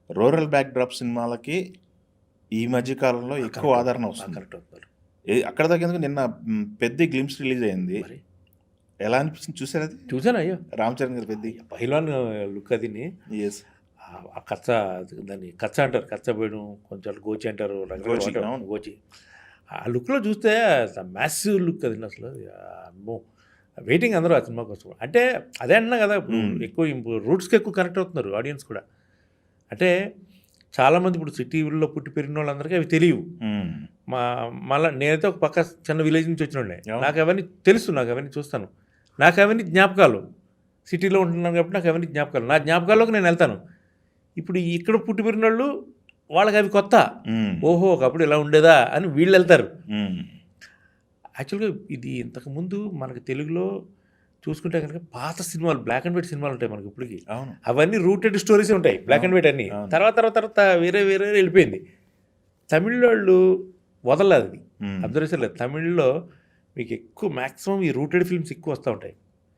Rural backdrop సినిమాలకి ఈ మధ్య కాలంలో ఎక్కువ ఆదరణ వస్తుంది. కరెక్ట్ అవుతున్నారు అక్కడ దాకా నిన్న 'పెద్ది' గ్లింప్స్ రిలీజ్ అయింది. మరి. ఎలా అనిపిస్తుంది చూసారా అది? చూసాను. అయ్యో, రామ్ చరణ్ గారి 'పెద్ది'. పైలాన్ లుక్ అదిని. యెస్. ఆ కచ్చ, దాన్ని కచ్చ అంటారు, కచ్చ పోయడం, కొంచెం గోచి అంటారు, గోచి, అవును. గోచి. ఆ లుక్లో చూస్తే మ్యాసివ్ లుక్ అది అసలు. అమ్మో, వెయిటింగ్ అందరూ ఆ సినిమా కోసం. అంటే అదే అంటున్నా కదా, ఇప్పుడు ఎక్కువ రూట్స్కి ఎక్కువ కనెక్ట్ అవుతున్నారు ఆడియన్స్ కూడా. అంటే చాలామంది ఇప్పుడు సిటీలో పుట్టి పెరిగిన వాళ్ళందరికీ అవి తెలియవు. మళ్ళీ నేనైతే ఒక పక్క చిన్న విలేజ్ నుంచి వచ్చినండే, నాకు అవన్నీ తెలుసు, నాకు అవన్నీ చూస్తాను, నాకు అవన్నీ జ్ఞాపకాలు. సిటీలో ఉంటున్నాను కాబట్టి నాకు అవన్నీ జ్ఞాపకాలు, నా జ్ఞాపకాల్లోకి నేను వెళ్తాను. ఇప్పుడు ఇక్కడ పుట్టి పెరిగిన వాళ్ళు, వాళ్ళకి అవి కొత్త. ఓహో, ఒకప్పుడు ఇలా ఉండేదా అని వీళ్ళు వెళ్తారు. యాక్చువల్గా ఇది ఇంతకుముందు మనకి తెలుగులో చూసుకుంటే కనుక పాత సినిమాలు, బ్లాక్ అండ్ వైట్ సినిమాలు ఉంటాయి మనకి ఇప్పటికి. అవన్నీ రూటెడ్ స్టోరీస్ ఉంటాయి, బ్లాక్ అండ్ వైట్ అన్నీ. తర్వాత వేరే వెళ్ళిపోయింది. తమిళ వాళ్ళు వదలలేదు అది, అబ్జర్వేషన్ లేదు. తమిళ్లో మీకు ఎక్కువ మ్యాక్సిమం ఈ రూటెడ్ ఫిల్మ్స్ ఎక్కువ వస్తూ ఉంటాయి.